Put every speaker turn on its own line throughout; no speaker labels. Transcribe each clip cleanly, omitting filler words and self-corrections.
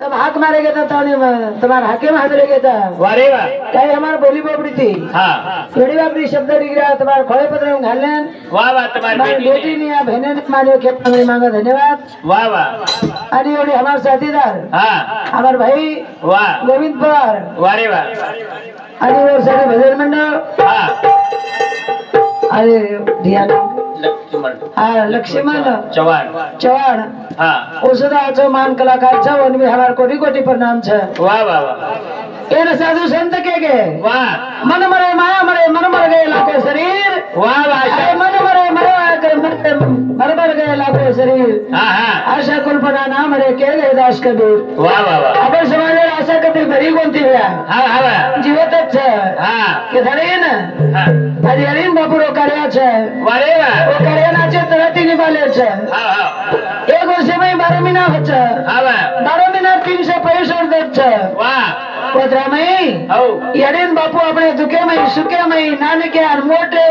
तब हाक मारेगा तो तुम्हारा हाके मारेगा तो
वारे वाह
क्या हमारे बोली बोपड़ी थी
हाँ
थोड़ी बापड़ी शब्द लिख रहा तुम्हारे खोले पत्र में घाल लें
वाह वाह तुम्हारी
बेटी नहीं आप बहने मानियो खेत में मांगा धन्यवाद
वाह वाह
अरे ओडी हमारे साथीदार
हाँ
हमारे भाई
वाह
गोविंद पवार
वारे वाह
अरे और सारे भजन मंडल
हाँ
अरे ध्यान लक्ष्मण
चव्हाण
चव्हाण
हाँ
औषधाचं मान कलाकार छ वन में हमारे कोटि कोटि प्रणाम छ
वाह वाह वाह
ये साधु संत के गए
वाह
मन मरे माया मरे मन मर गए लाखों शरीर
वाह वाह
मन मरे मर गए लाखों शरीर
हाँ हाँ
आशा कुलपना ना मरे के गए दास कबीर
वाह वाह वाह
आपण समाजाला आशा कबीर घरी कोणती वेळा
हाँ हाँ
जीवतच छ
हाँ
के धडेन
हाँ
आदि हरिन बापुरो कार्य छ
वारे वाह
वो कार्याचे तरती निभाले छ
हाँ हाँ
एक वर्ष में 12 महीना होत छ
हाँ वाह
12 महीना 365 दिवस छ
वाह
पत्रामई
हो
यडेन बापू अपने दुखेमई सुखेमई नानके और मोटे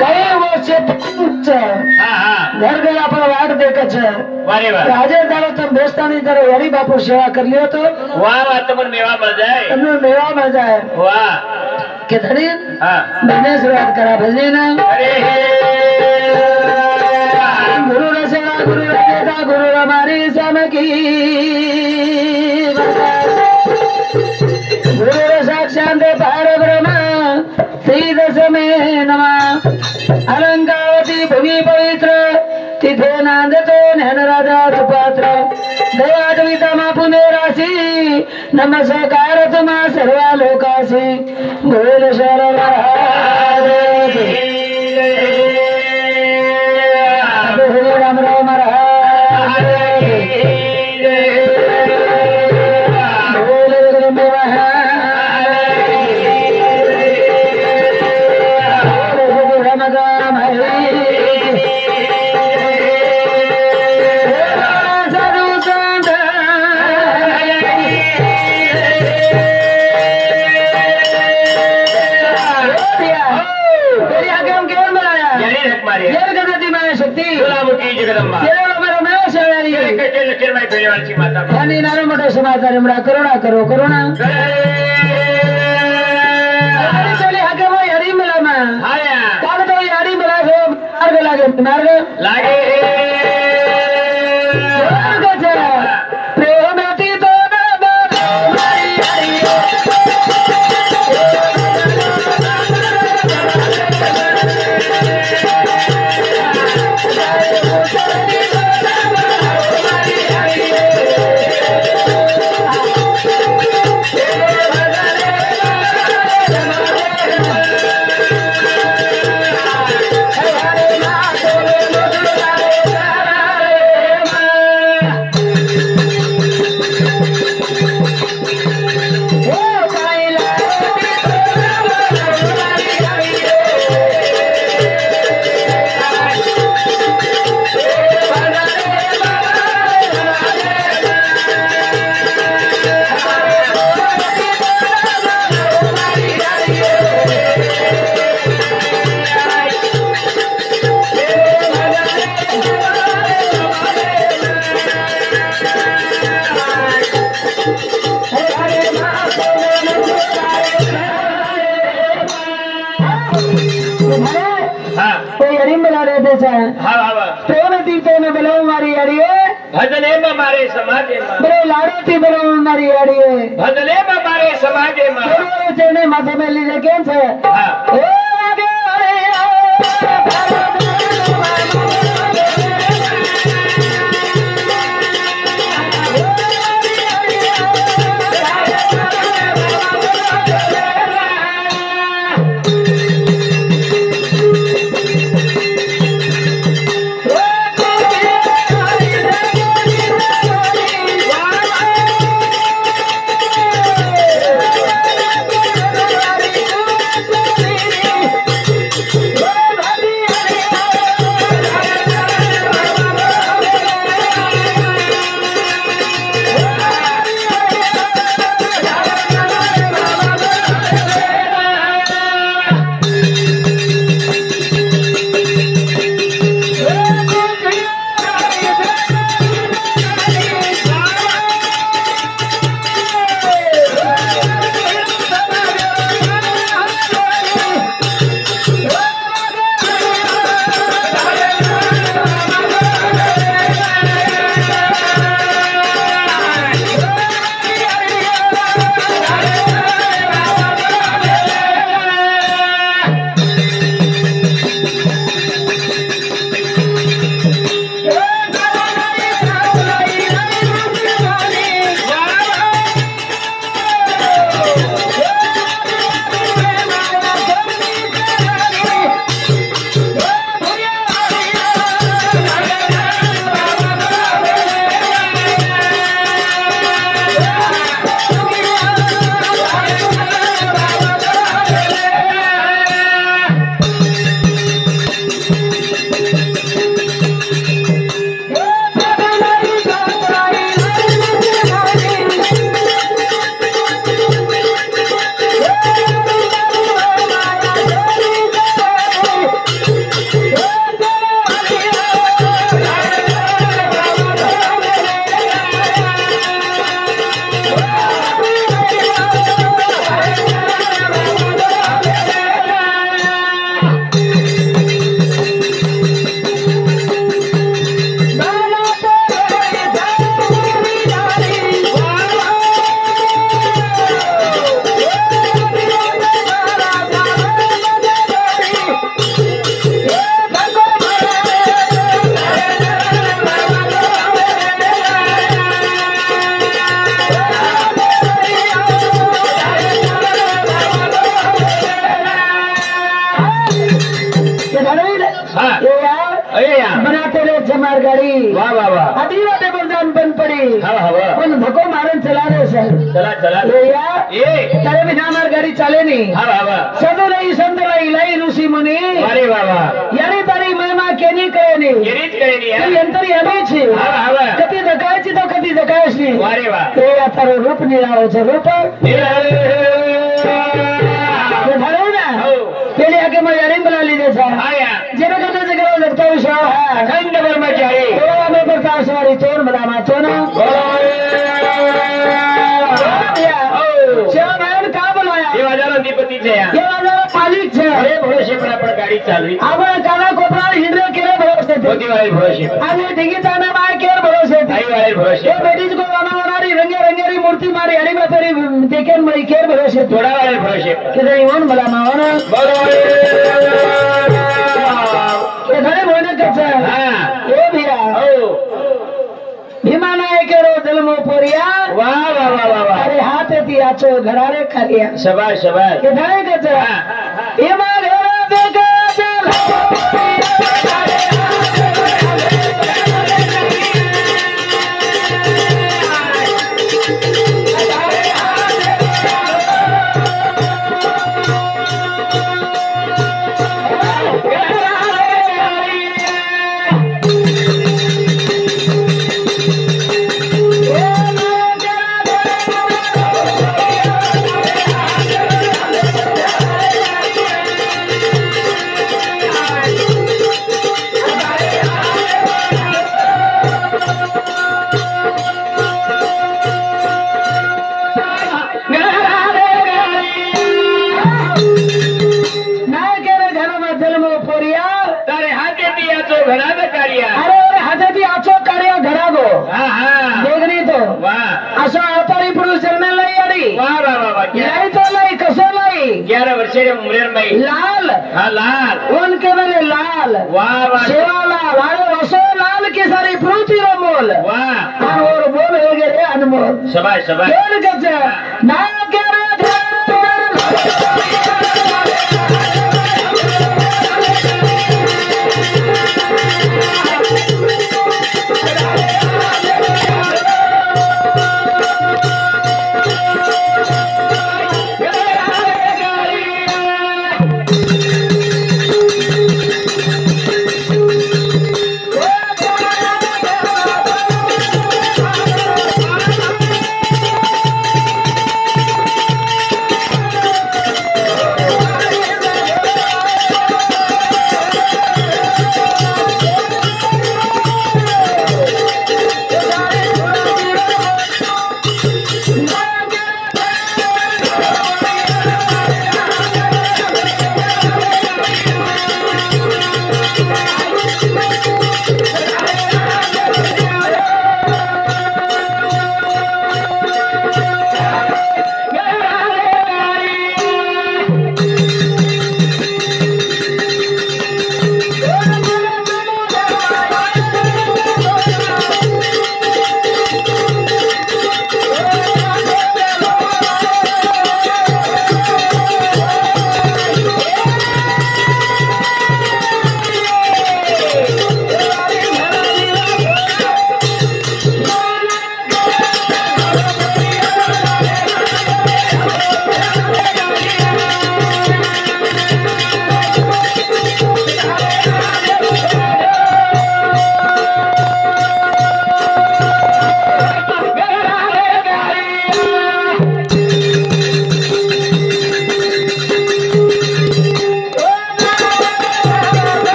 गए वो से
हाँ हाँ
घर घर अपन वाट देख छ
वारे वाह
राजे दारो तुम दोस्तानी तरह हरि बापू सेवा कर लियो तो
वाह वाह तुमन मेवा मिल जाए
तुमने मेवा मिल जाए
वाह
के धड़ी
हाँ
मैंने शुरुआत करा भजने ना
अरे
गुरु रसेना गुरु रचेता गुरु हमारी समकी गुरु साक्षात पार ब्रह्म श्री दशमे नमः अलंकावती भूमि पवित्र तिथे नांदतो ज्ञानराजा सुपात्र दयाटविता मा पुणे राशी नमस्कार तुम्हा सर्व लोकासी गोविंद शरण महाराज राम राम महाराज समाचार करुणा करो करुणा हरी मिला हरी मिला मार्ग लागे मार्ग
लागे
प्रेम प्रेम तीते में बोलो मारी अड़िए
भजने में मारे समाजे में
बोलो लाड़ो थी बोलो मारी अड़िए
भजने में मारे समाजे में
चेने माथे में लीजे केम छे
हाँ
गाडी
हवा हवा
पण धक्को मारून चला रे सर
चला चला
ले या
ए
तारे बिना हमार गाड़ी चले नहीं
हवा हवा
सदु नहीं संत नहीं लाई ऋषि मुनि
अरे बाबा
यानी तारी महिमा केनी करे नहीं
गिरीच करेनी
ती
हा
अंतर यादी છે
हवा हवा
કદી દકાય છે તો કદી દકાય છે
वारे वा
તે આ તારો રૂપ નિરાળો છે રૂપ તે ભલે ને પેલી આગે માં યારી બના લીધે છે
आया
જેને કદે જગરો લગતા વિષય है
अखंड ब्रह्मचारी
તો અમે પ્રકાશ વાળી તોર બધા માથો ને क्या मैंने का बुलाया
ये वाजानो अधिपति છે
ये वाला मालिक છે
अरे भरोसे पर आपण गाडी चालवी
આપણે કાલા કોપરા હિંદરે કેરે ભરોસે
मोदी वाले भरोसे
આજે ઢીંગી તાને માં કેર ભરોસે
आई वाले भरोसे
ये बेटीज को बनावणारी रंगेरंगेरी मूर्ती मारी हरी बातरी देखेन मई केर भरोसे
थोडा वाले भरोसे
के जरी ओन मला मावना के घरे मोने कचा
हां
ए भिया
ओ
भीमाना केरो जलमो पोरिया
वाह वाह वाह वाह वाह
अरे हाथे ती आचो घरारे करिया
शाबाश शाबाश
के घरे कचा भीमा घेरा देगा चल लाल
हाँ लाल
उनके मेरे लाल
वाह वाह
सेवालाल अरे वसो लाल की सारी प्रूति मोल
वाह
और बोल हो गए अनमोल
शाबाश शाबाश
खेल गजे ना के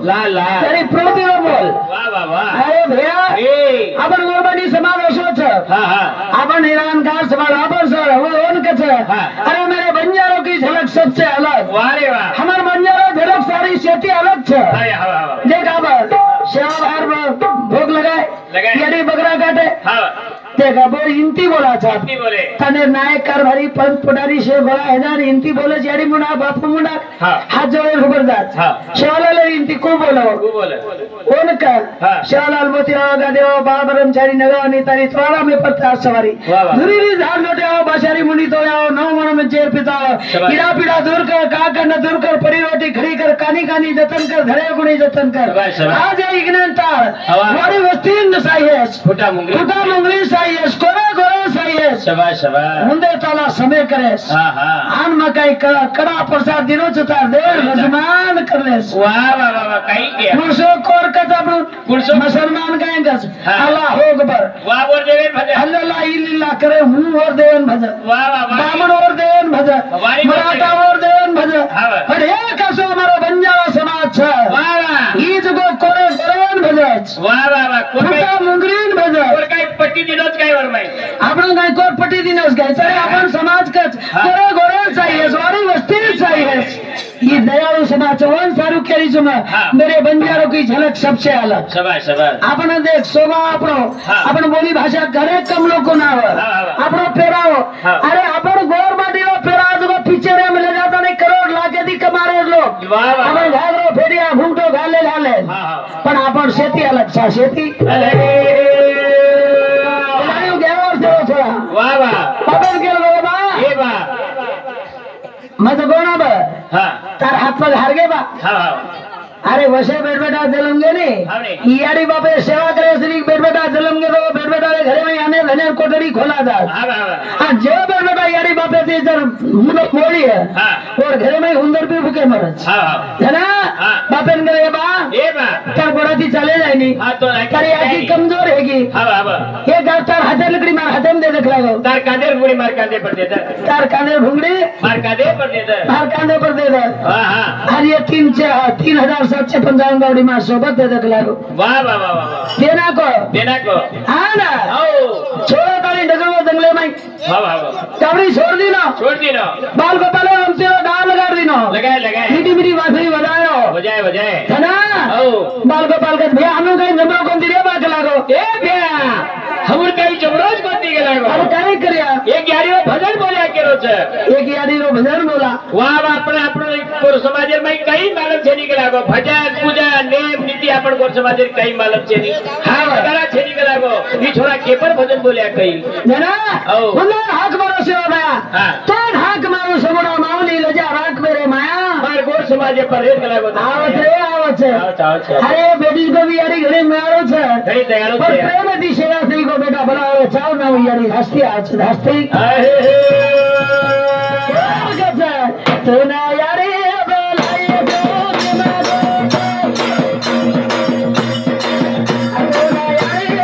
लाल लाल
तरी पृथ्वीवर बोल
वा वा वा
अरे भैया
ए
आपण गोरबानी समाज असो छ
हाँ हाँ
अपन निरंकार समाज अपन सर वो उनके छ
हाँ।
अरे मेरे बंजारों की झलक सबसे अलग
वारे वाह
हमारे बंजारों झलक सारी खेती अलग छ
हाय हाँ हाँ
देख अब सेवा भार भोग लगाए
लगाए।
यानी बकरा काटे
हाँ
देखा बोल हिंदी बोला था
कितनी बोले
तने नायक कारभारी पंत पुढारी शे गोळा हजार हिंदी बोले जेडी मुंडा बापू मुंडा
हाँ।
हात जोडे खबर जात
हाँ।
शेवालाल हिंदी को बोलो
वो बोले
कोण का
हाँ।
शेवालाल मोतीराव गादेव बाबा ब्रह्मचारी नगाव आणि तारी तोड़ा में पत्ता सवारी
वाह, वाह।
दुरीरी झाड लोटे आओ बाशारी मुंडी तो आओ नौ मन में चेर पिताओ
शाबाश।
पीड़ा पीड़ा दूर कर का करना दूर कर पड़ी रोटी खड़ी कर कानी कानी जतन कर धड़े गुणी जतन कर
शाबाश, शाबाश।
आज है इग्नन तार
हवा।
वारी वस्ती नसाई है
फुटा मुंगली
फुटा मुंगली साई है कोरे कोरे साई है
शाबाश शाबाश
ಮುಂದೆ ತಾಲ ಸಮಯ ಕರೆಸ್
हाँ हाँ
ಆನ್ ಮಕಾಯಿ ಕಡಾ ಪ್ರಸಾದ ದಿನೋ ಚುತಾರ್ ದೇ ರಜಮಾನ್ ಕರೆಸ್
वाह वाह वाह वाह कहीं गया
पुरुषो कोर कतब
पुरुषो-
मुसलमान गायंगस
हाँ।
अल्लाह हो गबर
वाह बोल देवे भजन
अल्लाह इल्ला करे हूं और देवन भजन
वाह वाह वाह
ब्राह्मण और देवन भजन
हमारी
मराठा और देवन भजन
हाँ।
और एक असो हमारा बंजारा समाज छ
वाह वाह
ई जगो कोरे कोरेन भजन
वाह वाह वाह कोण
फुटा
काही
मुंगरीन भजन
कोण काही पट्टी दिलोच काय वर माहिती
आपण काय कोर पट्टी दिनस गए तरी आपण समाज कच
हाँ।
गोरे गोरे चाहिए स्वारी वस्ती चाहिए ये दयालु समाज वन सारू केरी जुमा
हाँ।
मेरे बंजारों की झलक सबसे अलग
शाबाश शाबाश
आपण देख शोभा आपणो
हाँ।
आपण बोली भाषा घरे कम लोग ना हो
हाँ, हाँ।
आपणो पेराओ
हाँ।
अरे आपण गोर बाटीलो पेरा जो पिक्चर में ले जाता नहीं करोड़ लाख दी कमारे लोग
वाह वाह
आपण घागरो फेरिया घूमटो घाले घाले
हाँ हाँ
पण आपण शेती अलग छा शेती
अरे
लायो गेवर से छोरा
वाह वाह
पवन के बाबा
ये वाह
मत गोना बा
हाँ
तार हाथ पर हार गे बा
हाँ हाँ
अरे वसे बेटा जलमगे ने
हाँ ने।
यारी बापे सेवा करे श्री बेटा जलमगे तो बेटा रे घरे में आने धने कोठड़ी खोला था
हाँ वाह वाह
हां जो बेटा यारी बापे ते जर मुनो मोड़ी है
हाँ
और घरे में हुंदर भी भूखे मरे
हाँ हाँ
है ना
हाँ।
बापेन करे बा
ये वाह
तार गोड़ाती चले जाए नहीं
हाँ तो
तारी आखी कमजोर हैगी
हाँ वाह वाह
ये गाव तार हाथे लकड़ी मार हाथे में दे देख लागो
तार कांदे बुरी मार कांदे पर देता
तार कांदे भुंगड़ी
मार कांदे पर देता
मार कांदे पर दे दे
हाँ हाँ
और ये 3,755 गाड़ी मार सोबत दे देख लागो
वाह वाह वाह वाह
देना को
देना को
हाँ ना
आओ
छोड़ो तारी डगर वो जंगले में
वाह वाह वाह
कबरी छोड़ दी ना
छोड़ दी ना
बाल को पहले हम तेरा डाल लगा दी ना
लगाए लगाए
मीठी मीठी बांसुरी बजायो
बजाए बजाए
है ना
आओ
बाल को पाल कर भैया हम कहीं जमरो कौन दिया बात लागो
ए भैया हमर कई जबरोज कोती गेला गो
अब काय करिया
एक यारी वो भजन बोल्या केरो छे
एक यादी रो भजन बोला
वाह वाह આપણે આપણો કોર સમાજ में कई मालम छे निकला गो भजन पूजा नेम नीति आपण कोर समाज कई मालम छे नी हां करा छे निकला गो ई छोरा केपर भजन बोल्या कई
ना
आओ।
मुन्ना हाथ मारो सेवा भैया
हाँ।
तोन हाथ मारो समोड़ा माउली लजा राख मेरे माया
मार कोर समाज पर रेत गेला गो
आवत रे आवत है
आओ छे
अरे बेटी को भी यारी घरे में आरो छे
घणी दयाळु
पर
छे
प्रेम दी सेवा थई को बेटा बड़ा चाव ना यारी हस्ती आज हस्ती
अहे
तो ना यारी बोलाई जो मारो तो ना यारी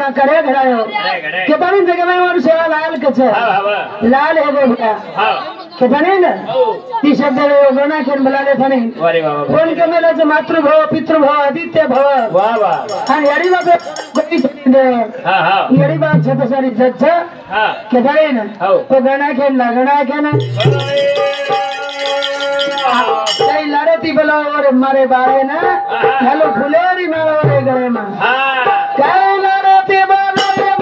का करे घरायो कितनी जगह में और सेवा लाल कछ लाल है वो भैया कितने न ती शब्द रे गणा खेन बुलाले थने
अरे बाबा
कोण के मेले से मातृभव पितृभव आदित्य भव
वाह वाह
हां यारी बात कोई छे
हां हां
यारी बात छे तो सारी जज
हां
कितने न तो गणा खेन कई लड़ती बोला और मारे बारे ना हेलो फुलेरी मारो रे गले में
हां
कई लड़ती बोला रे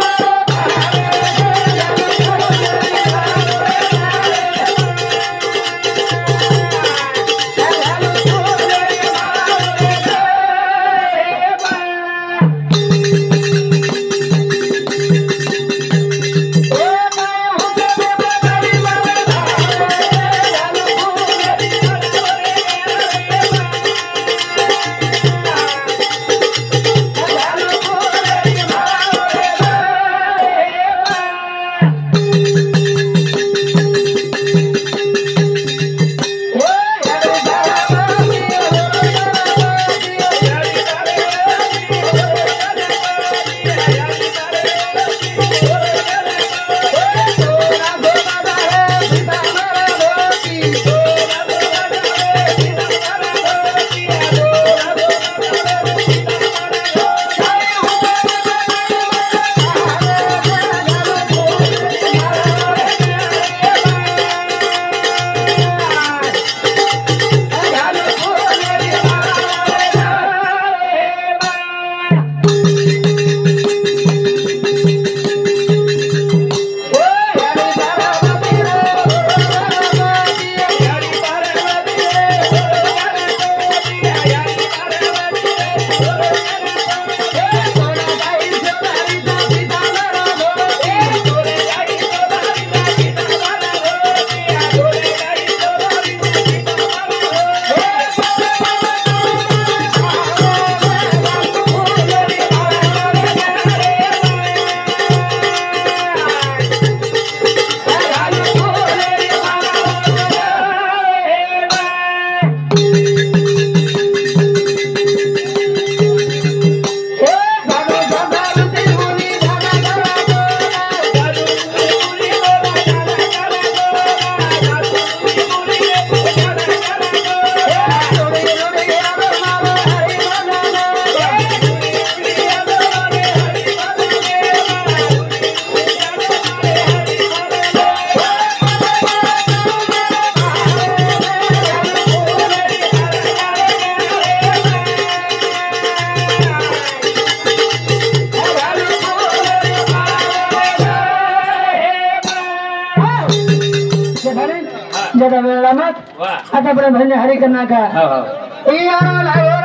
जदा वेला मत आता बड़े भले हरि करना का
हां हां
यारो लागो